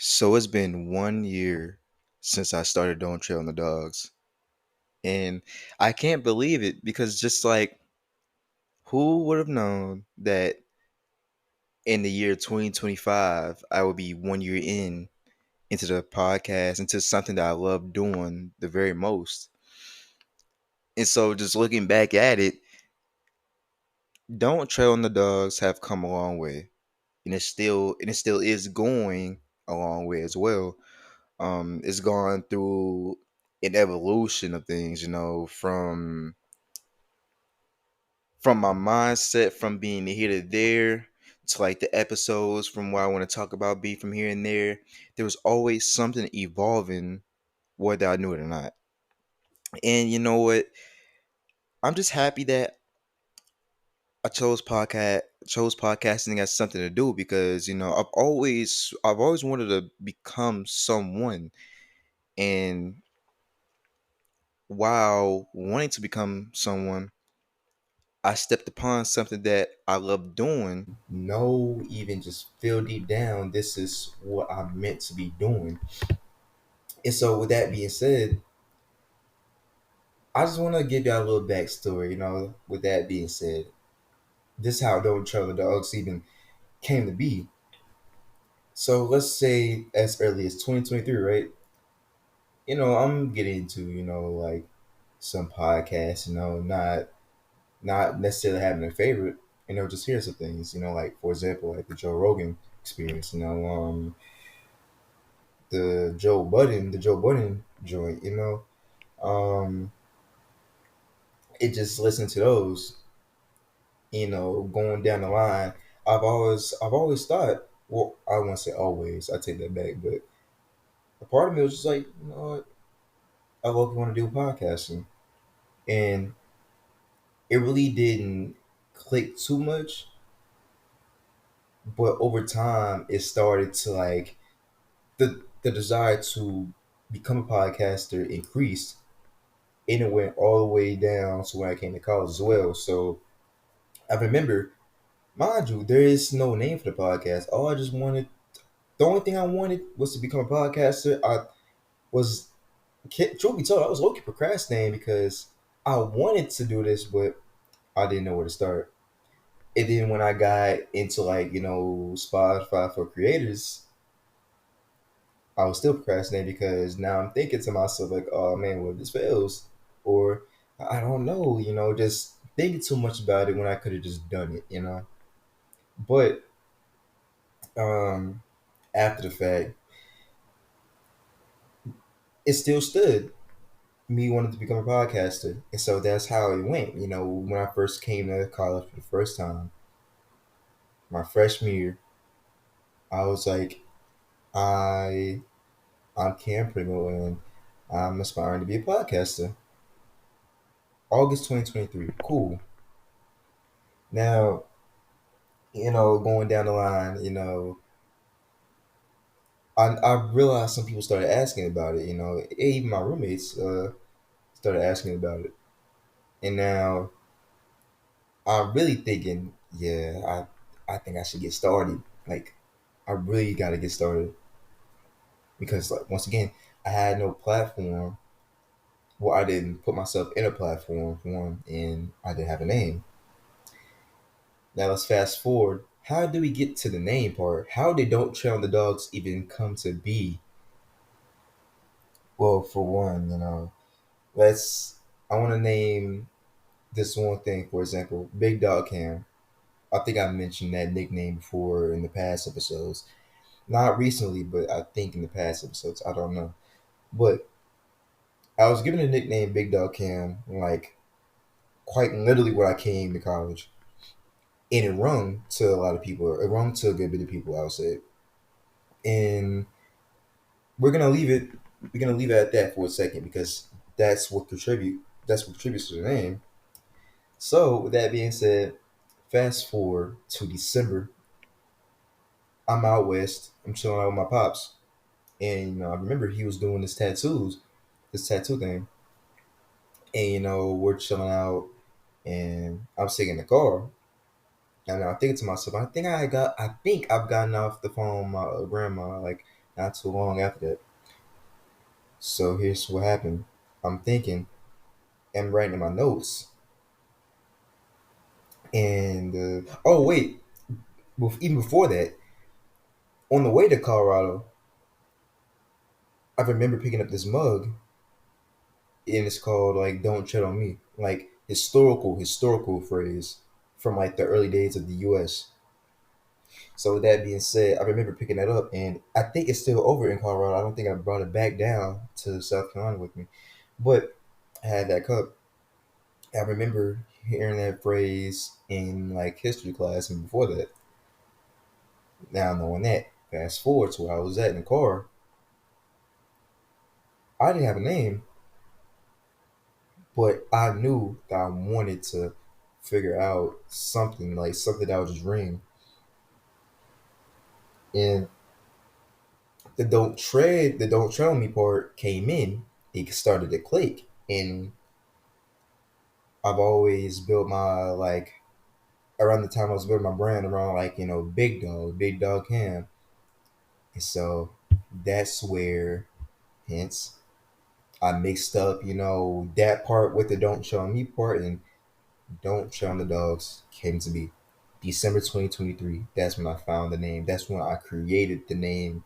So it's been 1 year since I started doing Trail on the Dogs. And I can't believe it because just like who would have known that in the year 2025 I would be 1 year into the podcast, into something that I love doing the very most. And so just looking back at it, don't Trail on the Dogs have come a long way. And it still is going a long way as well. It's gone through an evolution of things, from my mindset from being here to there to like the episodes from what I want to talk about be from here and there. There was always something evolving, whether I knew it or not. And you know what? I'm just happy that I chose podcasting as something to do because I've always wanted to become someone, and while wanting to become someone, I stepped upon something that I love doing. No, even just feel deep down, this is what I'm meant to be doing. And so, with that being said, I just want to give y'all a little backstory. With that being said, this is how Don't Trail the Dogs even came to be. So, let's say as early as 2023, right? I'm getting into, like some podcasts, not necessarily having a favorite, just hear some things, like for example, like the Joe Rogan experience, the Joe Budden joint, um, it just listening to those, going down the line. I've always thought, well, I won't say always, I take that back, but a part of me was just like, what, I love want to do podcasting, and it really didn't click too much, but over time, it started to like the desire to become a podcaster increased, and it went all the way down to when I came to college as well. So I remember, mind you, there is no name for the podcast. The only thing I wanted was to become a podcaster. Was, truth be told, I was low-key procrastinating because I wanted to do this, but I didn't know where to start. And then when I got into like, Spotify for creators, I was still procrastinating because now I'm thinking to myself like, oh man, what if this fails? Or I don't know, just thinking too much about it when I could have just done it. But um, after the fact, it still stood. Me wanting to become a podcaster, and so that's how it went. When I first came to college for the first time, my freshman year, I was like, I I'm Cam Primo, and I'm aspiring to be a podcaster. August 2023, cool. Now, going down the line, I realized some people started asking about it. Even my roommates started asking about it, and now I'm really thinking, yeah, I think I should get started. Like, I really got to get started because, like, once again, I had no platform. Well, I didn't put myself in a platform for one, and I didn't have a name. Now let's fast forward. How do we get to the name part? How did Don't Trail the Dogs even come to be? Well, for one, let's. I want to name this one thing. For example, Big Dog Cam. I think I mentioned that nickname before in the past episodes. Not recently, but I think in the past episodes. I don't know. But I was given the nickname Big Dog Cam, like quite literally when I came to college. And it rung to a lot of people. It rung to a good bit of people, I would say. And we're gonna leave it. We're gonna leave it at that for a second because That's what contributes to the name. So with that being said, fast forward to December. I'm out west. I'm chilling out with my pops, and I remember he was doing this tattoo thing, and we're chilling out, and I'm sitting in the car, and I'm thinking to myself, I think I've gotten off the phone with my grandma like not too long after that. So here's what happened. I'm thinking, I'm writing in my notes, and oh wait, even before that, on the way to Colorado, I remember picking up this mug, and it's called like "Don't Tread on Me," like historical phrase from like the early days of the U.S. So with that being said, I remember picking that up, and I think it's still over in Colorado. I don't think I brought it back down to South Carolina with me, but I had that cup. I remember hearing that phrase in like history class and before that. Now knowing that, fast forward to where I was at in the car, I didn't have a name, but I knew that I wanted to figure out something like something that would just ring. And the don't tread on me part came in. It started to click, and I've always built my like around the time I was building my brand around like big dog cam, and so that's where hence I mixed up that part with the don't show me part, and don't show the dogs came to be December 2023. That's when I found the name. That's when I created the name.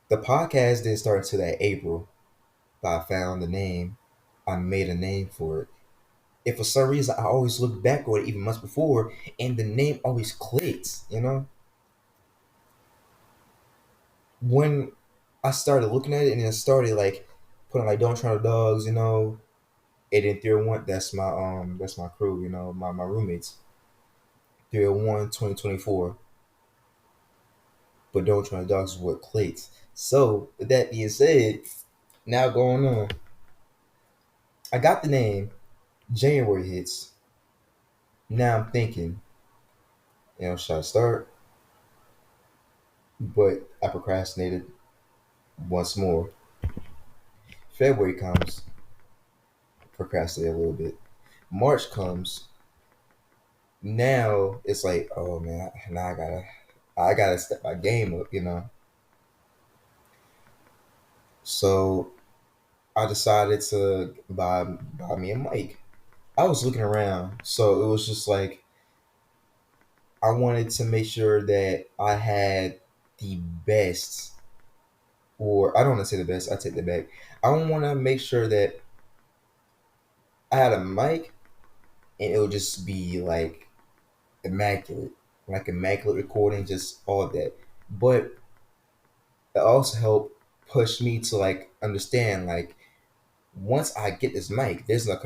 The podcast didn't start until that April, but I found the name. I made a name for it. If for some reason I always look back on it even months before, and the name always clicks. When I started looking at it and then started like putting like "Don't Try the Dogs," and then 301, that's my crew, my roommates. 301 2024, but "Don't Try the Dogs" is what clicks. So with that being said, now going on, I got the name. January hits. Now I'm thinking, should I start? But I procrastinated once more. February comes, procrastinate a little bit. March comes. Now it's like, oh man, now I gotta step my game up. So I decided to buy me a mic. I was looking around, so it was just like I wanted to make sure that I had the best, or I don't want to say the best. I take that back. I want to make sure that I had a mic and it would just be immaculate, like immaculate recording, just all that. But it also helped push me to understand once I get this mic, there's no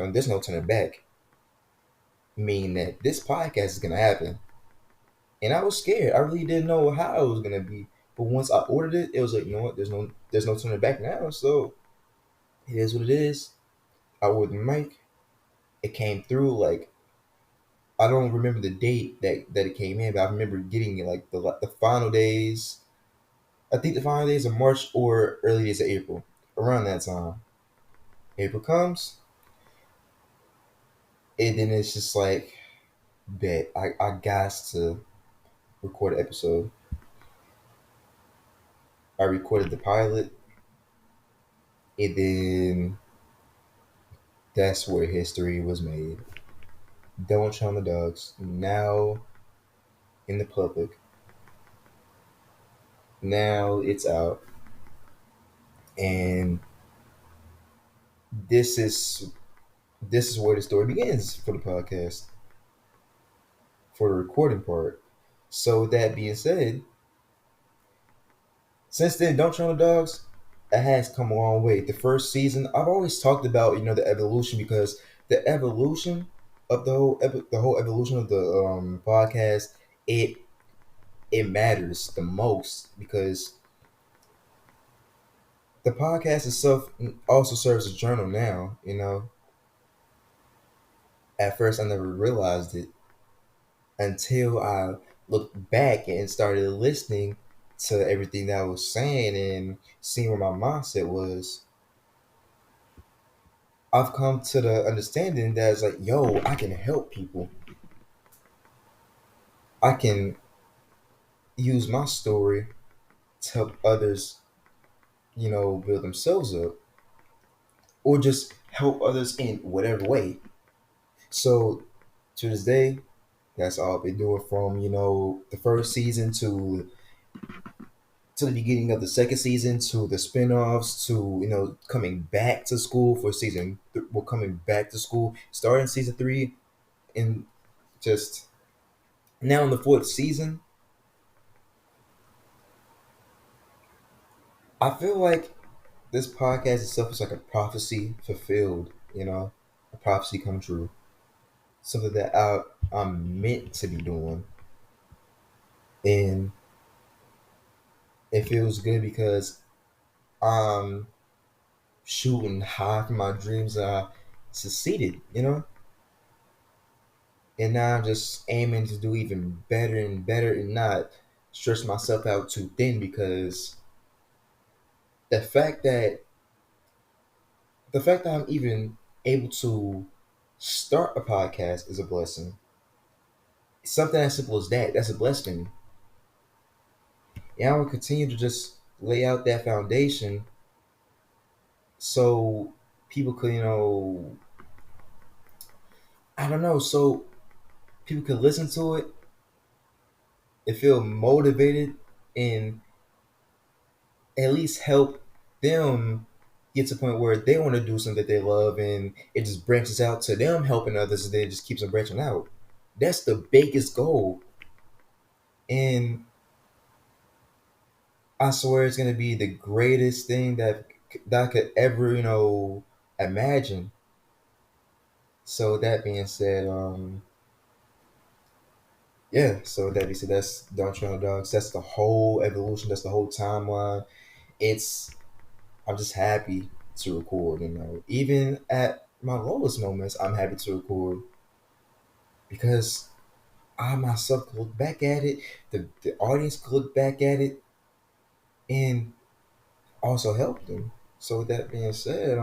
turning back. Meaning that this podcast is gonna happen, and I was scared. I really didn't know how it was gonna be. But once I ordered it, it was like, you know what? There's no turning back now. So it is what it is. I ordered the mic. It came through. I don't remember the date that it came in, but I remember getting it the final days. I think the final days of March or early days of April, around that time. April comes, and then it's just like, bet I got to record an episode. I recorded the pilot, and then that's where history was made. Don't Show the Dogs now in the public. Now it's out, and this is this is where the story begins for the podcast, for the recording part. So with that being said, since then, Don't Show the Dogs, it has come a long way. The first season, I've always talked about the evolution, because the evolution of the whole evolution of the podcast, it it matters the most, because the podcast itself also serves as a journal now. At first I never realized it until I looked back and started listening to everything that I was saying and seeing where my mindset was. I've come to the understanding that it's like, yo, I can help people. I can use my story to help others, build themselves up, or just help others in whatever way. So to this day, that's all I've been doing from the first season to the beginning of the second season to the spin-offs to coming back to school for we're coming back to school starting season 3 and just now in the fourth season. I feel like this podcast itself is like a prophecy fulfilled, a prophecy come true, something that I'm meant to be doing. And it feels good because I'm shooting high for my dreams. I succeeded, and now I'm just aiming to do even better and better and not stress myself out too thin because the fact that I'm even able to start a podcast is a blessing. Something as simple as that, that's a blessing. And I will continue to just lay out that foundation so people could, I don't know, so people could listen to it and feel motivated and at least help them get to the point where they want to do something that they love and it just branches out to them helping others and then it just keeps them branching out. That's the biggest goal. And I swear it's gonna be the greatest thing that I could ever, imagine. So that being said, yeah. So that being said, that's Don't Trail Dogs. That's the whole evolution. That's the whole timeline. It's I'm just happy to record. Even at my lowest moments, I'm happy to record because I myself could look back at it. The audience could look back at it and also help them. So with that being said,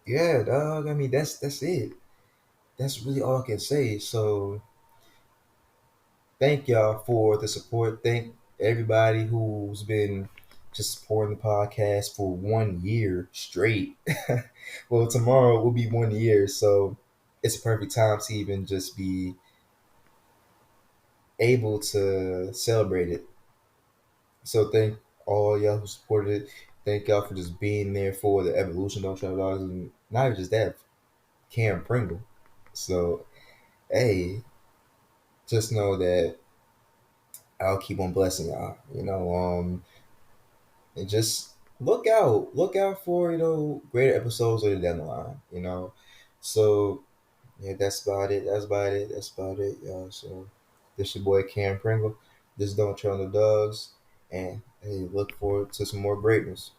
yeah, dog. I mean, that's it. That's really all I can say. So thank y'all for the support. Thank everybody who's been just supporting the podcast for 1 year straight. Well, tomorrow will be 1 year, so it's a perfect time to even just be able to celebrate it. So thank all y'all who supported it. Thank y'all for just being there for the evolution of Travel Dogs, and not even just that, Cam Pringle. So hey, just know that I'll keep on blessing y'all. And just look out for greater episodes later down the line. So yeah, that's about it. That's about it, y'all. So this your boy Cam Pringle. This Don't Trail the Dogs, and hey, look forward to some more greatness.